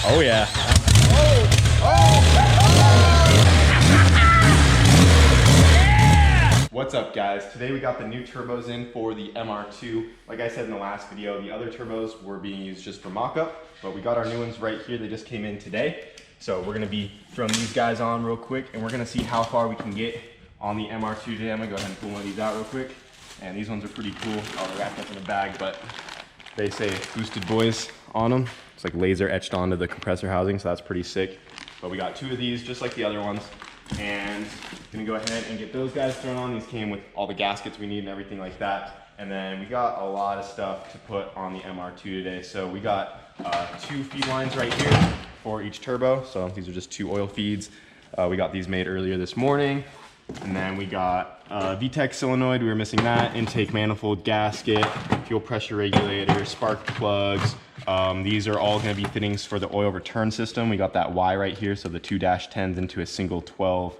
Oh yeah. What's up guys? Today we got the new turbos in for the MR2. Like I said in the last video, the other turbos were being used just for mock-up, but we got our new ones right here. They just came in today. So we're gonna be throwing these guys on real quick and we're gonna see how far we can get on the MR2 today. I'm gonna go ahead and pull one of these out real quick. And these ones are pretty cool. Oh, they're wrapped up in a bag, but they say Boostedboiz on them. It's like laser etched onto the compressor housing, so that's pretty sick. But we got two of these, just like the other ones. And gonna go ahead and get those guys thrown on. These came with all the gaskets we need and everything like that. And then we got a lot of stuff to put on the MR2 today. So we got 2 feed lines right here for each turbo. So these are just 2 oil feeds. We got these made earlier this morning. And then we got VTEC solenoid, we were missing that, intake manifold, gasket, fuel pressure regulator, spark plugs. These are all gonna be fittings for the oil return system. We got that Y right here, so the 2-10s into a single 12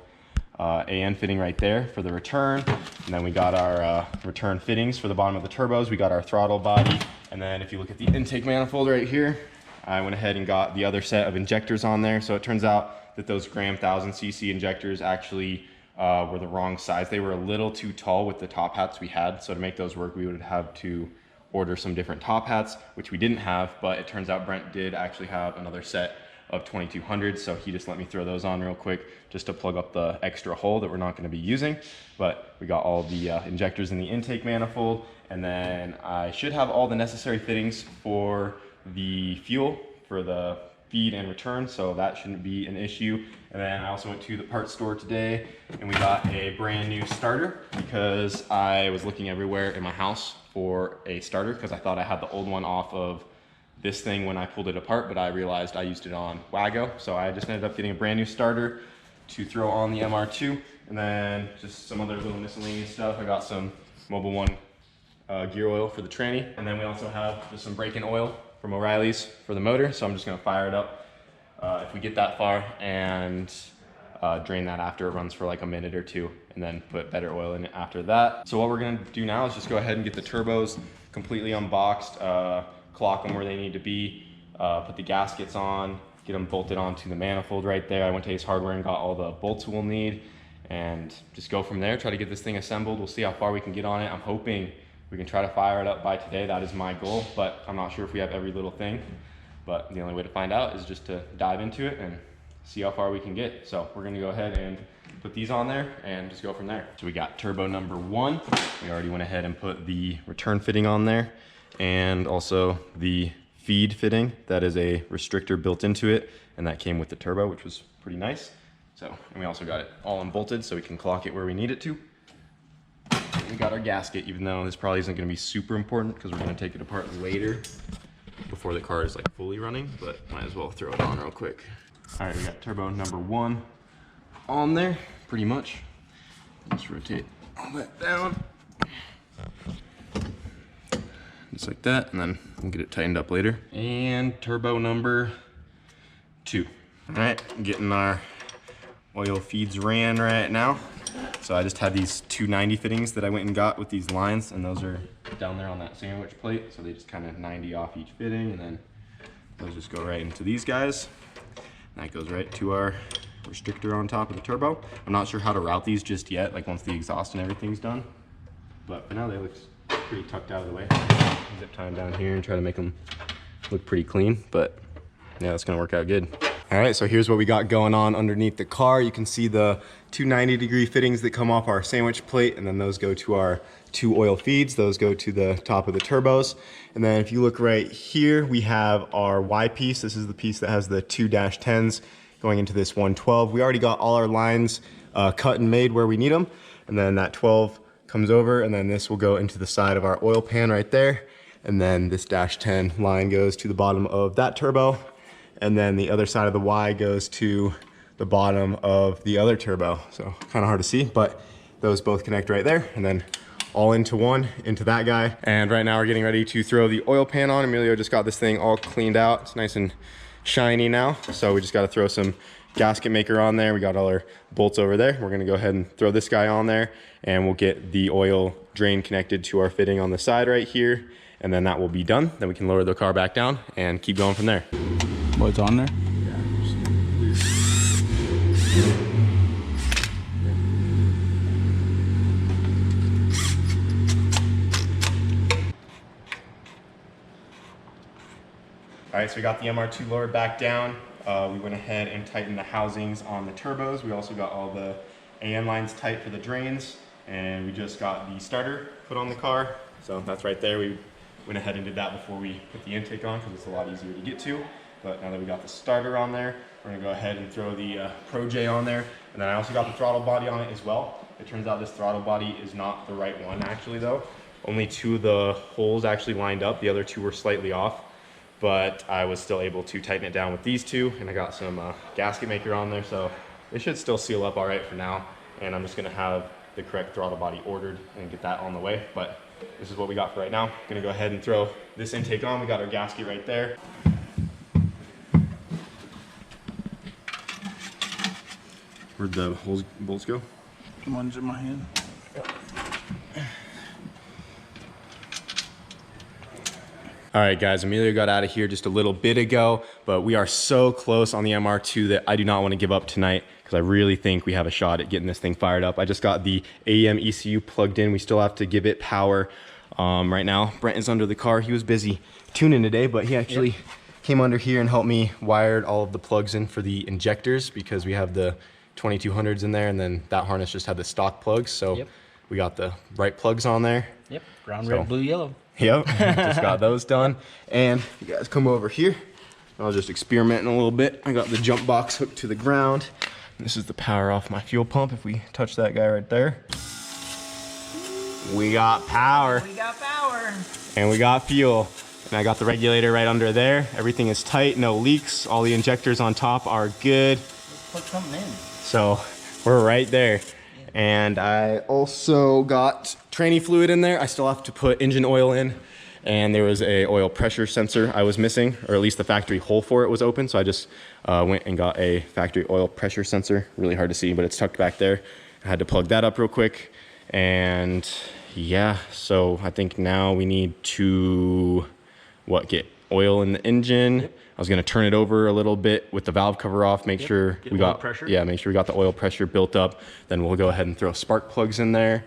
AN fitting right there for the return. And then we got our return fittings for the bottom of the turbos. We got our throttle body. And then if you look at the intake manifold right here, I went ahead and got the other set of injectors on there. So it turns out that those gram 1000cc injectors actually were the wrong size. They were a little too tall with the top hats we had. So to make those work, we would have to order some different top hats, which we didn't have, but it turns out Brent did actually have another set of 2200s. So he just let me throw those on real quick just to plug up the extra hole that we're not gonna be using. But we got all the injectors in the intake manifold. And then I should have all the necessary fittings for the fuel for the feed and return, so that shouldn't be an issue. And then I also went to the parts store today and we got a brand new starter because I was looking everywhere in my house for a starter because I thought I had the old one off of this thing when I pulled it apart, but I realized I used it on Wago. So I just ended up getting a brand new starter to throw on the MR2. And then just some other little miscellaneous stuff. I got some Mobil 1 gear oil for the tranny. And then we also have just some break-in oil from O'Reilly's for the motor. So I'm just gonna fire it up if we get that far and drain that after it runs for like a minute or 2 and then put better oil in it after that. So what we're gonna do now is just go ahead and get the turbos completely unboxed, clock them where they need to be, put the gaskets on, get them bolted onto the manifold right there. I went to Ace Hardware and got all the bolts we'll need and just go from there, try to get this thing assembled. We'll see how far we can get on it. I'm hoping we can try to fire it up by today. That is my goal, but I'm not sure if we have every little thing. But the only way to find out is just to dive into it and see how far we can get. So we're gonna go ahead and put these on there and just go from there. So we got turbo number 1. We already went ahead and put the return fitting on there and also the feed fitting. That is a restrictor built into it and that came with the turbo, which was pretty nice. So, and we also got it all unbolted so we can clock it where we need it to. We got our gasket, even though this probably isn't going to be super important because we're going to take it apart later before the car is like fully running, but might as well throw it on real quick. All right, we got turbo number 1 on there, pretty much. Just rotate all that down. Just like that, and then we'll get it tightened up later. And turbo number 2. All right, getting our oil feeds ran right now. So I just had these 290 fittings that I went and got with these lines, and those are down there on that sandwich plate. So they just kind of 90 off each fitting, and then those just go right into these guys. And that goes right to our restrictor on top of the turbo. I'm not sure how to route these just yet, like once the exhaust and everything's done. But for now, they look pretty tucked out of the way. Zip tie them down here and try to make them look pretty clean, but yeah, that's gonna work out good. All right, so here's what we got going on underneath the car. You can see the 290-degree fittings that come off our sandwich plate, and then those go to our 2 oil feeds. Those go to the top of the turbos. And then if you look right here, we have our Y piece. This is the piece that has the 2-10s going into this 112. We already got all our lines cut and made where we need them. And then that 12 comes over, and then this will go into the side of our oil pan right there. And then this -10 line goes to the bottom of that turbo. And then the other side of the Y goes to the bottom of the other turbo. So kind of hard to see, but those both connect right there. And then all into one, into that guy. And right now we're getting ready to throw the oil pan on. Emilio just got this thing all cleaned out. It's nice and shiny now. So we just got to throw some gasket maker on there. We got all our bolts over there. We're gonna go ahead and throw this guy on there, and we'll get the oil drain connected to our fitting on the side right here. And then that will be done. Then we can lower the car back down and keep going from there. Oh, it's on there? All right, so we got the MR2 lowered back down. We went ahead and tightened the housings on the turbos. We also got all the AM lines tight for the drains, and we just got the starter put on the car. So that's right there. We went ahead and did that before we put the intake on because it's a lot easier to get to. But now that we got the starter on there, we're gonna go ahead and throw the Pro J on there. And then I also got the throttle body on it as well. It turns out this throttle body is not the right one actually though. Only 2 of the holes actually lined up. The other 2 were slightly off. But I was still able to tighten it down with these 2, and I got some gasket maker on there, so it should still seal up all right for now. And I'm just gonna have the correct throttle body ordered and get that on the way. But this is what we got for right now. Gonna go ahead and throw this intake on. We got our gasket right there. Where'd the bolts go? One's in my hand. All right, guys, Emilio got out of here just a little bit ago, but we are so close on the MR2 that I do not want to give up tonight because I really think we have a shot at getting this thing fired up. I just got the AEM ECU plugged in. We still have to give it power right now. Brent is under the car. He was busy tuning today, but he actually came under here and helped me wired all of the plugs in for the injectors because we have the 2200s in there, and then that harness just had the stock plugs. So we got the right plugs on there. Yep, brown, red, blue, yellow. Yep, just got those done. And if you guys come over here, I'll just experimenting a little bit. I got the jump box hooked to the ground. This is the power off my fuel pump. If we touch that guy right there, we got power. We got power. And we got fuel. And I got the regulator right under there. Everything is tight, no leaks. All the injectors on top are good. Let's put something in. So we're right there. And I also got tranny fluid in there. I still have to put engine oil in, and there was a oil pressure sensor I was missing, or at least the factory hole for it was open. So I just went and got a factory oil pressure sensor. Really hard to see, but it's tucked back there. I had to plug that up real quick. And yeah, so I think now we need to, get oil in the engine. Yep. I was gonna turn it over a little bit with the valve cover off, make sure we got pressure. Yeah, make sure we got the oil pressure built up. Then we'll go ahead and throw spark plugs in there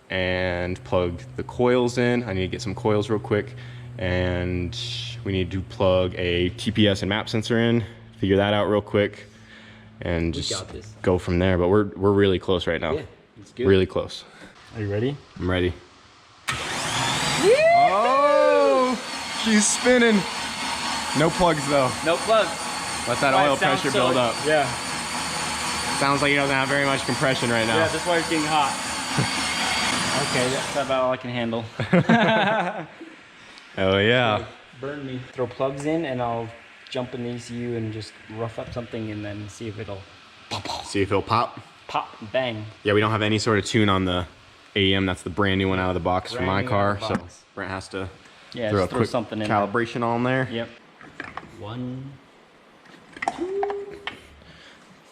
and plug the coils in. I need to get some coils real quick, and we need to plug a TPS and map sensor in, figure that out real quick, and just go from there. But we're really close right now. Yeah, it's good. Really close. Are you ready? I'm ready. Oh, she's spinning. No plugs though. No plugs. Let that oil pressure build up. Yeah. Sounds like it doesn't have very much compression right now. Yeah, that's why it's getting hot. Okay, that's about all I can handle. Oh yeah. Burn me. Throw plugs in and I'll jump in the ECU and just rough up something and then see if it'll pop. See if it'll pop? Pop, bang. Yeah, we don't have any sort of tune on the AEM. That's the brand new one out of the box for my car. So Brent has to throw a quick something in calibration on there. Yep. 1, 2,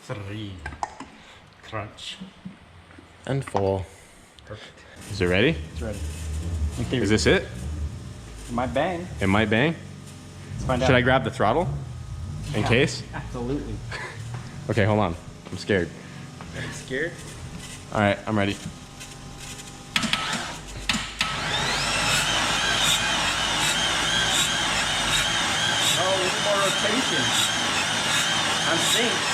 3. Crunch. And 4. Perfect. Is it ready? It's ready. Is this it? It might bang. It might bang? Let's find out. Should I grab the throttle in case? Absolutely. Okay, hold on. I'm scared. Are you scared? All right, I'm ready. Oh, there's more rotation. I'm synced.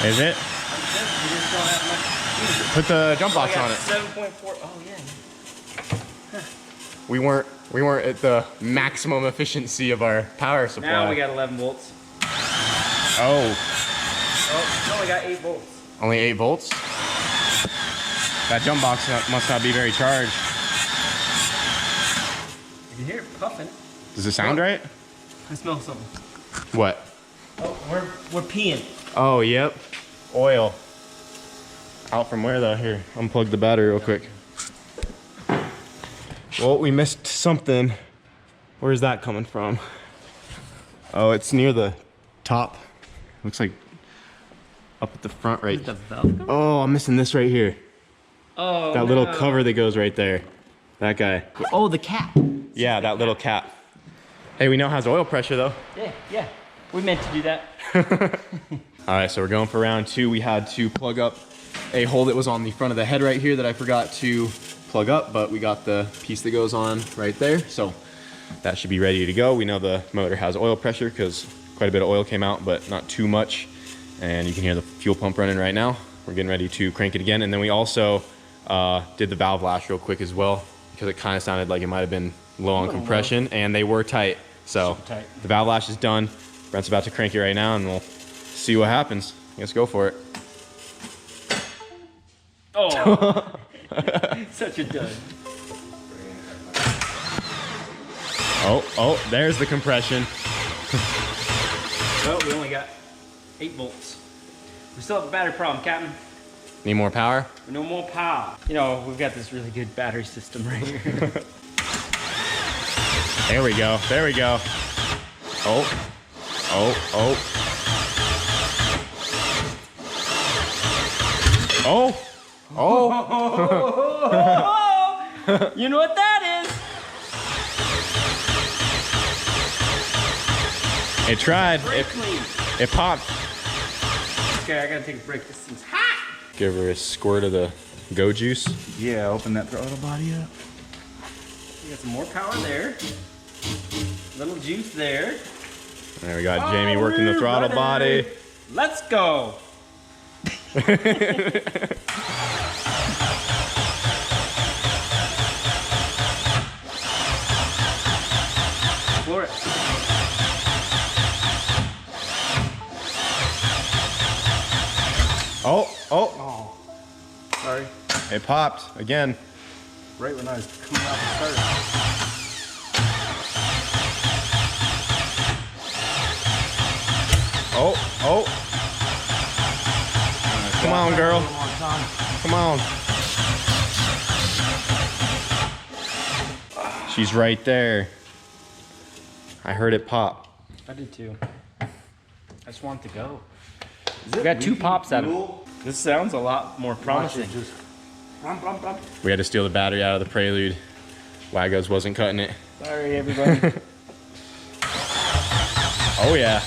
Is it? I'm synced. We just don't have much. Put the jump box on it. 7.4. Oh yeah. We weren't at the maximum efficiency of our power supply. Now we got 11 volts. Oh. Oh, no, we got 8 volts. Only 8 volts? That jump box must not be very charged. You can hear it puffing. Does it sound right? I smell something. What? Oh, we're peeing. Oh, yep. Oil. Out from where though? Here, unplug the battery real quick. Well, we missed something. Where's that coming from? Oh, it's near the top. Looks like up at the front right. The valve? Oh, I'm missing this right here. Oh, that little cover that goes right there. That guy. Oh, the cap. Yeah, that little cap. Hey, we know it has oil pressure though. Yeah. We meant to do that. All right, so we're going for round 2. We had to plug up a hole that was on the front of the head right here that I forgot to plug up, but we got the piece that goes on right there. So that should be ready to go. We know the motor has oil pressure because quite a bit of oil came out, but not too much. And you can hear the fuel pump running right now. We're getting ready to crank it again. And then we also did the valve lash real quick as well, because it kind of sounded like it might have been low on compression, and they were tight. So tight. The valve lash is done. Brent's about to crank it right now, and we'll see what happens. Let's go for it. Oh, such a dud. Oh, there's the compression. Well, we only got 8 volts. We still have a battery problem, Captain. Need more power? No more power. You know, we've got this really good battery system right here. There we go. There we go. Oh. Oh. Oh. You know what that is? It tried. It popped. Okay, I gotta take a break. This thing's hot. Give her a squirt of the Go Juice. Yeah, open that throttle body up. We got some more power there. Little juice there. There we got Jamie working the throttle body. Let's go. Floor it. Oh. Sorry. It popped again. Right when I was coming out the start. Oh. Come on, girl. Come on. She's right there. I heard it pop. I did too. I just want it to go. We got 2 pops out of it. This sounds a lot more promising. We had to steal the battery out of the Prelude. Wagos wasn't cutting it. Sorry, everybody. Oh yeah.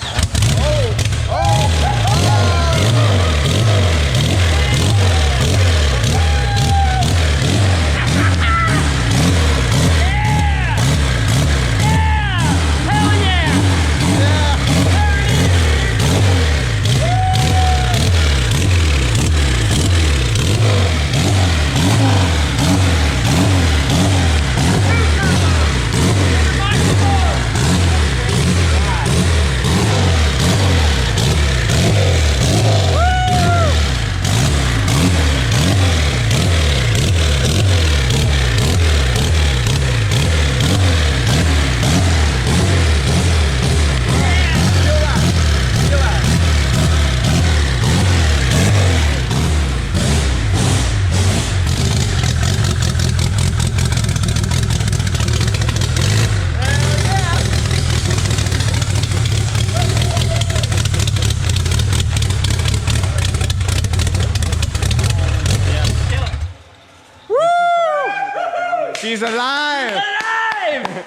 She's alive! Alive!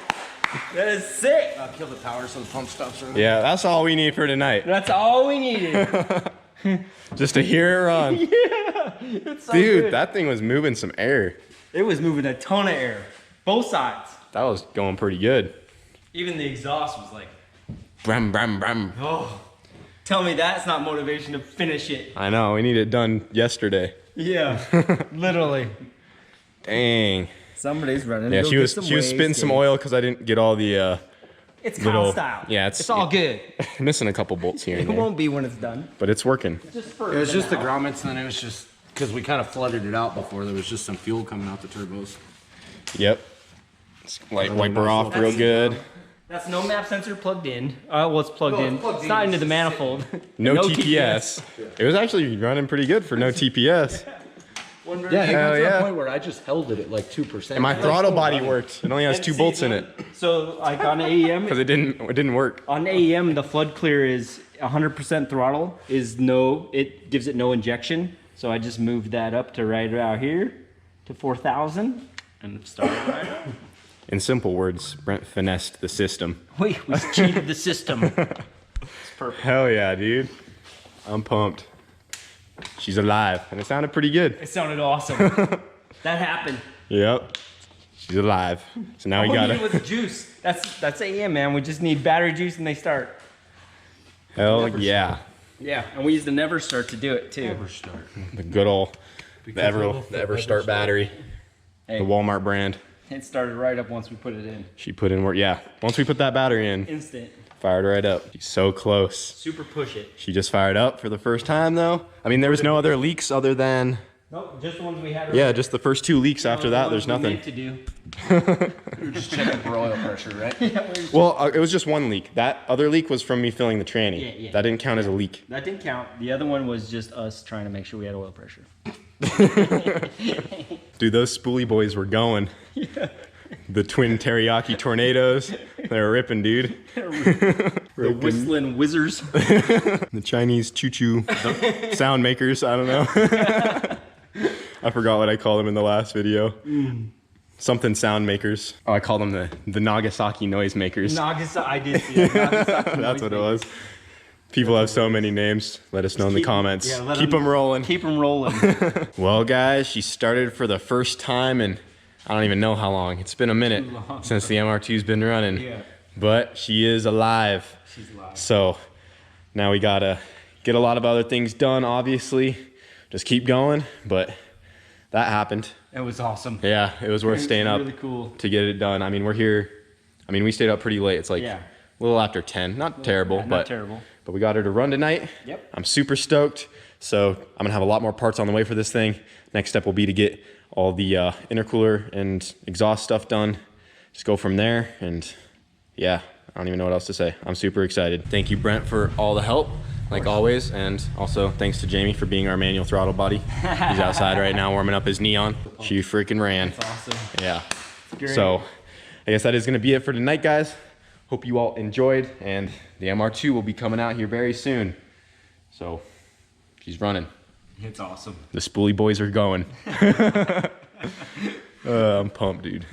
That is sick. I'll kill the power so the pump stops running. Yeah, that's all we need for tonight. That's all we needed. Just to hear it run. Yeah, it's so Dude, good. that thing was moving some air. It was moving a ton of air. Both sides. That was going pretty good. Even the exhaust was like, Brum, brum, brum. oh. Tell me that's not motivation to finish it. I know, we need it done yesterday. Yeah, literally. Dang. Somebody's running. Yeah, Go she get was some spitting some wasted. oil because I didn't get all the It's little Kyle style. Yeah, it's all good. missing a couple bolts here It and there, won't be when it's done. but it's working. Just for It was just the grommets, and then it was just because we kind of flooded it out before. There was just some fuel coming out the turbos. Yep. Let's wipe her off real good. That's no map sensor plugged in. Well, it's plugged in. plugged It's in, not it's into the just manifold. No TPS. It was actually running pretty good for no TPS. Yeah, it Hell got to yeah. the point where I just held it at like 2%. And my throttle body worked. It only has 2 bolts in it So like on AEM, because it didn't work. on AEM the flood clear is 100% throttle. It gives it no injection. So I just moved that up to right out here to 4,000 and started right up. In simple words, Brent finessed the system. We cheated the system. perfect. Hell yeah, dude. I'm pumped. She's alive, and it sounded pretty good. It sounded awesome. That happened. Yep. She's alive. So now we All we gotta. needed was juice. That's AM, man. We just need battery juice and they start. Hell yeah. Yeah, and we used the Never Start to do it too. Never start. The good old, the Ever Start battery. Hey, The Walmart brand. it started right up once we put it in. She put in work. Yeah. Once we put that battery in, Instant. fired right up. She's so close. Super push it. She just fired up for the first time though. I mean, there was no other leaks other than, Nope, just the ones we had. yeah, just the first 2 leaks. After that, there's nothing. To do. We were just checking for oil pressure, right? Well, it was just 1 leak. That other leak was from me filling the tranny. Yeah, yeah. That didn't count as a leak. That didn't count. The other one was just us trying to make sure we had oil pressure. Dude, those spoolie boys were going. Yeah. The twin teriyaki tornadoes. They were ripping, dude. The whistling whizzers. The Chinese choo-choo sound makers. I don't know. I forgot what I called them in the last video. Something sound makers. Oh, I called them the Nagasaki noise makers. Nagasaki, I did see that. That's what it was. People have so many names. Let us know in the comments. Yeah, Keep them rolling. Keep them rolling. Well, guys, she started for the first time in I don't even know how long. It's been a minute since the MR2's been running. Yeah. But she is alive. She's alive. So now we gotta get a lot of other things done, obviously. Just keep going, but that happened. It was awesome. Yeah, it was worth staying up really cool. to get it done. I mean, we're here. I mean, we stayed up pretty late. It's like Yeah. a little after 10. Not terrible, Not but terrible. But we got her to run tonight. Yep. I'm super stoked. So I'm gonna have a lot more parts on the way for this thing. Next step will be to get all the intercooler and exhaust stuff done. Just go from there, and yeah, I don't even know what else to say. I'm super excited. Thank you, Brent, for all the help, like always, and also thanks to Jamie for being our manual throttle buddy. He's outside right now warming up his neon. She freaking ran. That's awesome. Yeah. Great. So I guess that is gonna be it for tonight, guys. Hope you all enjoyed, and the MR2 will be coming out here very soon. So she's running. It's awesome. The spoolie boys are going. I'm pumped, dude.